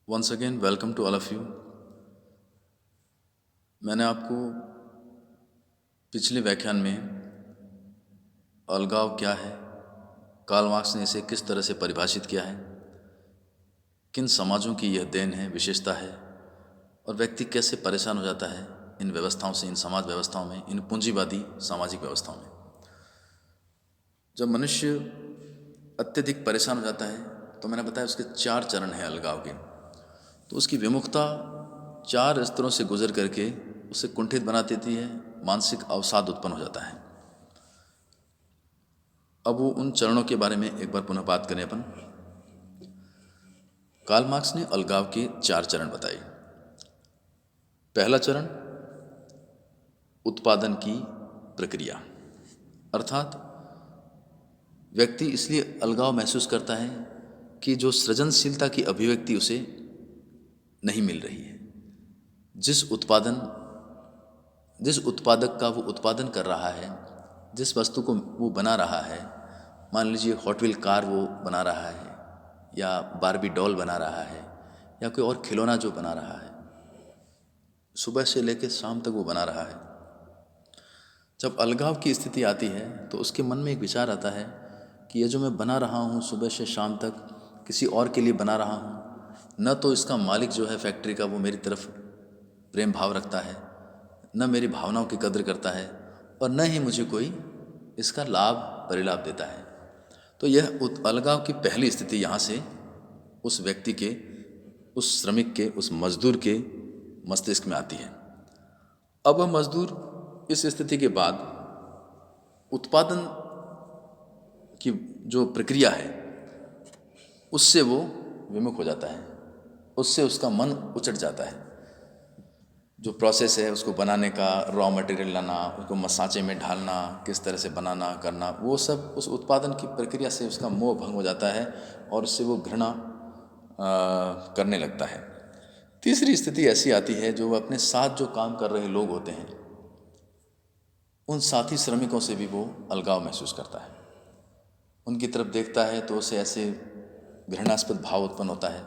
Once again welcome to all of you. मैंने आपको पिछले व्याख्यान में अलगाव क्या है, कार्ल मार्क्स ने इसे किस तरह से परिभाषित किया है, किन समाजों की यह देन है, विशेषता है और व्यक्ति कैसे परेशान हो जाता है इन व्यवस्थाओं से, इन समाज व्यवस्थाओं में, इन पूंजीवादी सामाजिक व्यवस्थाओं में। जब मनुष्य अत्यधिक परेशान हो जाता है तो मैंने बताया उसके 4 चरण हैं अलगाव के। तो उसकी विमुखता 4 स्तरों से गुजर करके उसे कुंठित बना देती है, मानसिक अवसाद उत्पन्न हो जाता है। अब वो उन चरणों के बारे में एक बार पुनः बात करें अपन। कार्ल मार्क्स ने अलगाव के 4 चरण बताए। पहला चरण उत्पादन की प्रक्रिया, अर्थात व्यक्ति इसलिए अलगाव महसूस करता है कि जो सृजनशीलता की अभिव्यक्ति उसे नहीं मिल रही है। जिस उत्पादक का वो उत्पादन कर रहा है, जिस वस्तु को वो बना रहा है, मान लीजिए हॉट व्हील कार वो बना रहा है या बारबी डॉल बना रहा है या कोई और खिलौना जो बना रहा है, सुबह से लेकर शाम तक वो बना रहा है। जब अलगाव की स्थिति आती है तो उसके मन में एक विचार आता है कि ये जो मैं बना रहा हूँ सुबह से शाम तक, किसी और के लिए बना रहा हूँ, न तो इसका मालिक जो है फैक्ट्री का वो मेरी तरफ प्रेम भाव रखता है, न मेरी भावनाओं की कदर करता है और न ही मुझे कोई इसका लाभ परिलाभ देता है। तो यह अलगाव की पहली स्थिति यहाँ से उस व्यक्ति के, उस श्रमिक के, उस मजदूर के मस्तिष्क में आती है। अब वह मजदूर इस स्थिति के बाद उत्पादन की जो प्रक्रिया है उससे वो विमुख हो जाता है, उससे उसका मन उचट जाता है। जो प्रोसेस है उसको बनाने का, रॉ मटेरियल लाना, उसको मसाचे में ढालना, किस तरह से बनाना करना, वो सब उस उत्पादन की प्रक्रिया से उसका मोह भंग हो जाता है और उससे वो घृणा करने लगता है। तीसरी स्थिति ऐसी आती है जो अपने साथ जो काम कर रहे लोग होते हैं उन साथी श्रमिकों से भी वो अलगाव महसूस करता है। उनकी तरफ देखता है तो उसे ऐसे घृणास्पद भाव उत्पन्न होता है,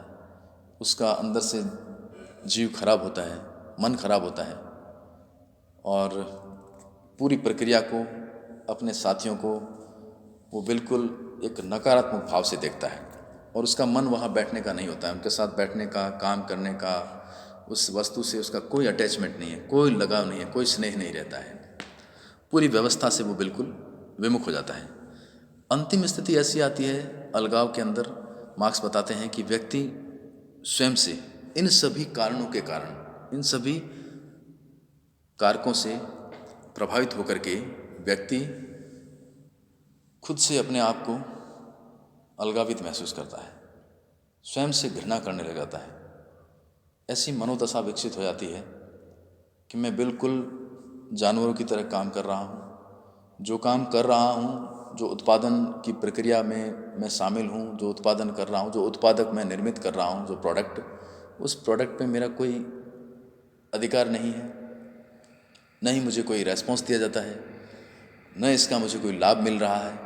उसका अंदर से जीव खराब होता है, मन खराब होता है और पूरी प्रक्रिया को, अपने साथियों को वो बिल्कुल एक नकारात्मक भाव से देखता है और उसका मन वहाँ बैठने का नहीं होता है, उनके साथ बैठने का, काम करने का, उस वस्तु से उसका कोई अटैचमेंट नहीं है, कोई लगाव नहीं है, कोई स्नेह नहीं रहता है। पूरी व्यवस्था से वो बिल्कुल विमुख हो जाता है। अंतिम स्थिति ऐसी आती है अलगाव के अंदर, मार्क्स बताते हैं कि व्यक्ति स्वयं से इन सभी कारणों के कारण, इन सभी कारकों से प्रभावित होकर के व्यक्ति खुद से अपने आप को अलगावित महसूस करता है, स्वयं से घृणा करने लग जाता है। ऐसी मनोदशा विकसित हो जाती है कि मैं बिल्कुल जानवरों की तरह काम कर रहा हूँ, जो काम कर रहा हूँ, जो उत्पादन की प्रक्रिया में मैं शामिल हूँ, जो उत्पादन कर रहा हूँ, जो उत्पादक मैं निर्मित कर रहा हूँ, जो प्रोडक्ट, उस प्रोडक्ट पे मेरा कोई अधिकार नहीं है, न ही मुझे कोई रेस्पॉन्स दिया जाता है, न इसका मुझे कोई लाभ मिल रहा है।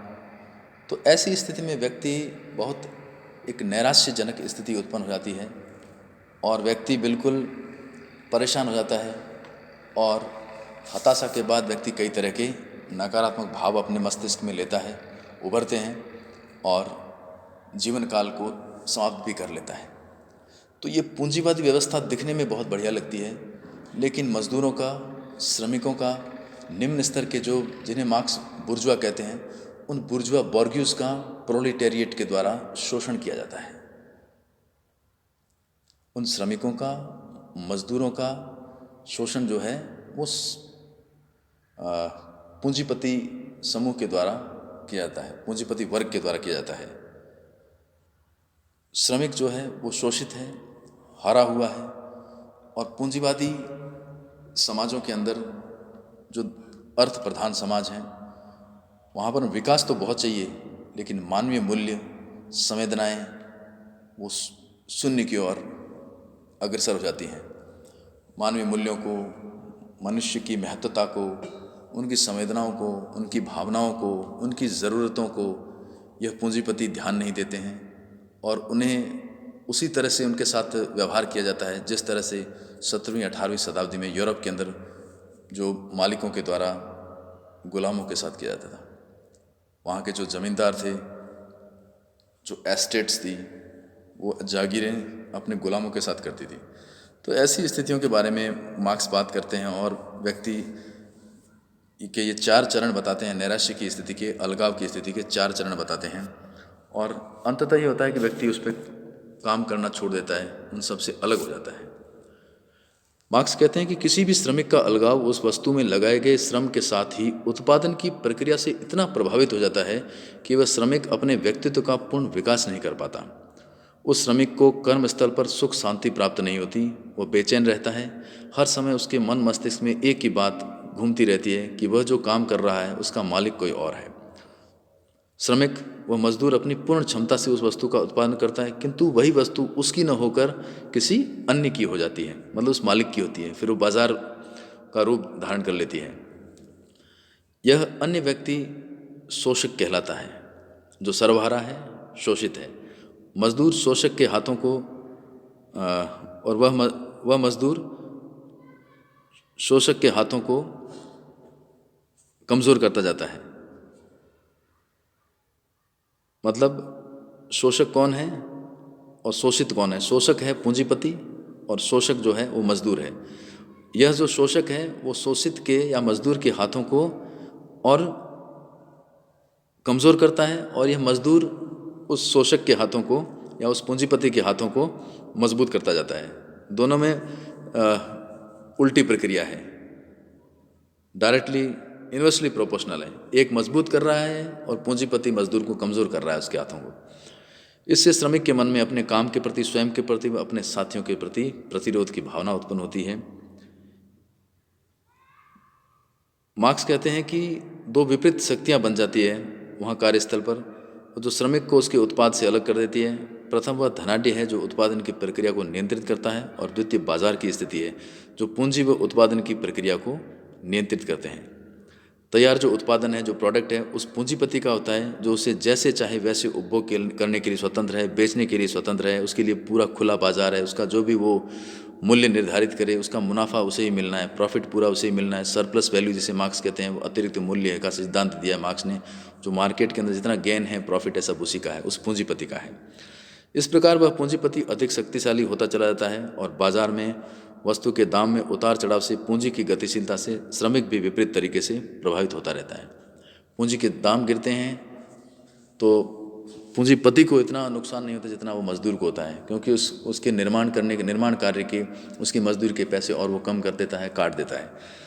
तो ऐसी स्थिति में व्यक्ति बहुत एक नैराश्यजनक स्थिति उत्पन्न हो जाती है और व्यक्ति बिल्कुल परेशान हो जाता है और हताशा के बाद व्यक्ति कई तरह के नकारात्मक भाव अपने मस्तिष्क में लेता है, उभरते हैं और जीवन काल को समाप्त भी कर लेता है। तो ये पूंजीवादी व्यवस्था दिखने में बहुत बढ़िया लगती है, लेकिन मजदूरों का, श्रमिकों का, निम्न स्तर के जो जिन्हें मार्क्स बुर्जुआ कहते हैं, उन बुर्जुआ बॉर्ग्यूस का प्रोलेटेरिएट के द्वारा शोषण किया जाता है। उन श्रमिकों का, मजदूरों का शोषण जो है वो पूंजीपति समूह के द्वारा किया जाता है, पूंजीपति वर्ग के द्वारा किया जाता है। श्रमिक जो है वो शोषित है, हारा हुआ है और पूंजीवादी समाजों के अंदर जो अर्थ प्रधान समाज हैं वहाँ पर विकास तो बहुत चाहिए, लेकिन मानवीय मूल्य, संवेदनाएं वो शून्य की ओर अग्रसर हो जाती हैं। मानवीय मूल्यों को, मनुष्य की महत्वता को, उनकी संवेदनाओं को, उनकी भावनाओं को, उनकी ज़रूरतों को यह पूंजीपति ध्यान नहीं देते हैं और उन्हें उसी तरह से उनके साथ व्यवहार किया जाता है जिस तरह से 17वीं 18वीं शताब्दी में यूरोप के अंदर जो मालिकों के द्वारा गुलामों के साथ किया जाता था। वहाँ के जो ज़मींदार थे, जो एस्टेट्स थी, वो जागीरें अपने गुलामों के साथ करती थी। तो ऐसी स्थितियों के बारे में मार्क्स बात करते हैं और व्यक्ति के ये 4 चरण बताते हैं, नैराश्य की स्थिति के, अलगाव की स्थिति के 4 चरण बताते हैं। और अंततः ये होता है कि व्यक्ति उस पर काम करना छोड़ देता है, उन सब से अलग हो जाता है। मार्क्स कहते हैं कि किसी भी श्रमिक का अलगाव उस वस्तु में लगाए गए श्रम के साथ ही उत्पादन की प्रक्रिया से इतना प्रभावित हो जाता है कि वह श्रमिक अपने व्यक्तित्व का पूर्ण विकास नहीं कर पाता। उस श्रमिक को कर्मस्थल पर सुख शांति प्राप्त नहीं होती, वो बेचैन रहता है। हर समय उसके मन मस्तिष्क में एक ही बात घूमती रहती है कि वह जो काम कर रहा है उसका मालिक कोई और है। श्रमिक वह मजदूर अपनी पूर्ण क्षमता से उस वस्तु का उत्पादन करता है, किंतु वही वस्तु उसकी न होकर किसी अन्य की हो जाती है, मतलब उस मालिक की होती है, फिर वो बाजार का रूप धारण कर लेती है। यह अन्य व्यक्ति शोषक कहलाता है। जो सर्वहारा है, शोषित है। मजदूर शोषक के हाथों को और वह मजदूर शोषक के हाथों को कमज़ोर करता जाता है। मतलब शोषक कौन है और शोषित कौन है? शोषक है पूंजीपति और शोषक जो है वो मजदूर है। यह जो शोषक है वो शोषित के या मजदूर के हाथों को और कमज़ोर करता है, और यह मजदूर उस शोषक के हाथों को या उस पूंजीपति के हाथों को मजबूत करता जाता है। दोनों में उल्टी प्रक्रिया है, डायरेक्टली इन्वर्सली प्रोपोर्शनल है। एक मजबूत कर रहा है और पूंजीपति मजदूर को कमज़ोर कर रहा है उसके हाथों को। इससे श्रमिक के मन में अपने काम के प्रति, स्वयं के प्रति व अपने साथियों के प्रति प्रतिरोध की भावना उत्पन्न होती है। मार्क्स कहते हैं कि दो विपरीत शक्तियां बन जाती है वहाँ कार्यस्थल पर, जो श्रमिक को उसके उत्पाद से अलग कर देती है। प्रथम वह धनाढ्य है जो उत्पादन की प्रक्रिया को नियंत्रित करता है, और द्वितीय बाजार की स्थिति है जो पूंजी व उत्पादन की प्रक्रिया को नियंत्रित करते हैं। तैयार जो उत्पादन है, जो प्रोडक्ट है, उस पूंजीपति का होता है जो उसे जैसे चाहे वैसे उपभोग करने के लिए स्वतंत्र है, बेचने के लिए स्वतंत्र है, उसके लिए पूरा खुला बाजार है। उसका जो भी वो मूल्य निर्धारित करे उसका मुनाफा उसे ही मिलना है, प्रॉफिट पूरा उसे ही मिलना है। सरप्लस वैल्यू जिसे मार्क्स कहते हैं, वो अतिरिक्त मूल्य का सिद्धांत दिया है मार्क्स ने। जो मार्केट के अंदर जितना गेन है, प्रॉफिट है, सब उसी का है, उस पूंजीपति का है। इस प्रकार वह पूंजीपति अधिक शक्तिशाली होता चला जाता है, और बाजार में वस्तु के दाम में उतार चढ़ाव से पूंजी की गतिशीलता से श्रमिक भी विपरीत तरीके से प्रभावित होता रहता है। पूंजी के दाम गिरते हैं तो पूंजीपति को इतना नुकसान नहीं होता जितना वो मजदूर को होता है, क्योंकि उसके निर्माण कार्य के उसकी मजदूरी के पैसे और वो कम कर देता है, काट देता है।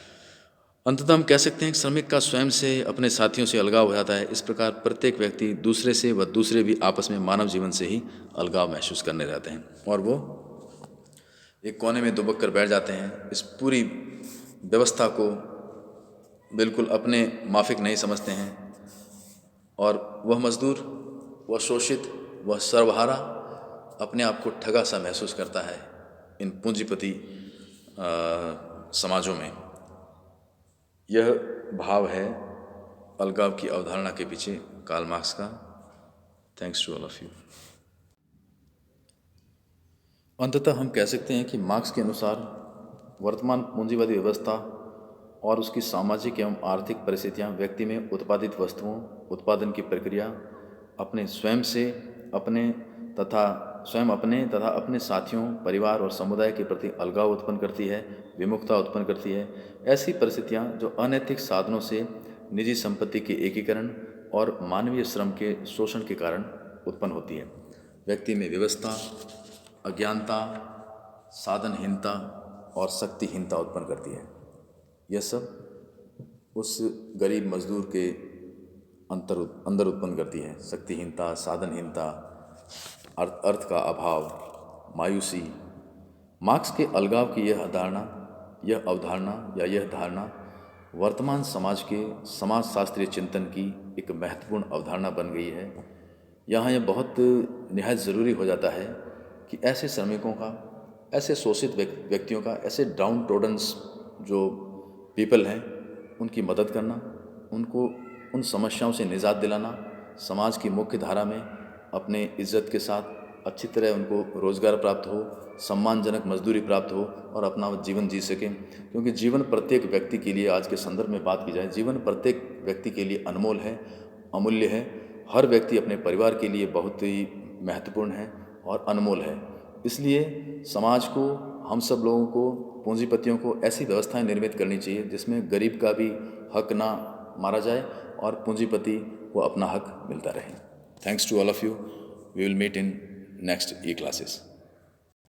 अंततः हम कह सकते हैं कि श्रमिक का स्वयं से, अपने साथियों से अलगाव हो जाता है। इस प्रकार प्रत्येक व्यक्ति दूसरे से व दूसरे भी आपस में मानव जीवन से ही अलगाव महसूस करने रहते हैं, और वो एक कोने में दुबक कर बैठ जाते हैं। इस पूरी व्यवस्था को बिल्कुल अपने माफिक नहीं समझते हैं, और वह मजदूर, वह शोषित, वह सर्वहारा अपने आप को ठगा सा महसूस करता है इन पूंजीपति समाजों में। यह भाव है अलगाव की अवधारणा के पीछे कार्ल मार्क्स का। Thanks to all of you. अंततः हम कह सकते हैं कि मार्क्स के अनुसार वर्तमान पूंजीवादी व्यवस्था और उसकी सामाजिक एवं आर्थिक परिस्थितियां व्यक्ति में उत्पादित वस्तुओं, उत्पादन की प्रक्रिया, अपने स्वयं तथा अपने साथियों, परिवार और समुदाय के प्रति अलगाव उत्पन्न करती है, विमुखता उत्पन्न करती है। ऐसी परिस्थितियां जो अनैतिक साधनों से निजी संपत्ति के एकीकरण और मानवीय श्रम के शोषण के कारण उत्पन्न होती है। व्यक्ति में व्यवस्था, अज्ञानता, साधनहीनता और शक्तिहीनता उत्पन्न करती है। यह सब उस गरीब मजदूर के अंदर उत्पन्न करती है। शक्तिहीनता, साधनहीनता, अर्थ का अभाव, मायूसी। मार्क्स के अलगाव की यह धारणा वर्तमान समाज के समाजशास्त्रीय चिंतन की एक महत्वपूर्ण अवधारणा बन गई है। यहाँ यह बहुत निहायत ज़रूरी हो जाता है कि ऐसे श्रमिकों का, ऐसे शोषित व्यक्तियों का, ऐसे डाउन ट्रोडन्स जो पीपल हैं, उनकी मदद करना, उनको उन समस्याओं से निजात दिलाना, समाज की मुख्य धारा में अपने इज्जत के साथ अच्छी तरह उनको रोज़गार प्राप्त हो, सम्मानजनक मजदूरी प्राप्त हो और अपना जीवन जी सकें। क्योंकि जीवन प्रत्येक व्यक्ति के लिए, आज के संदर्भ में बात की जाए, जीवन प्रत्येक व्यक्ति के लिए अनमोल है, अमूल्य है। हर व्यक्ति अपने परिवार के लिए बहुत ही महत्वपूर्ण है और अनमोल है। इसलिए समाज को, हम सब लोगों को, पूंजीपतियों को ऐसी व्यवस्थाएं निर्मित करनी चाहिए जिसमें गरीब का भी हक ना मारा जाए और पूंजीपति को अपना हक मिलता रहे। Thanks to all of you. We will meet in next e classes.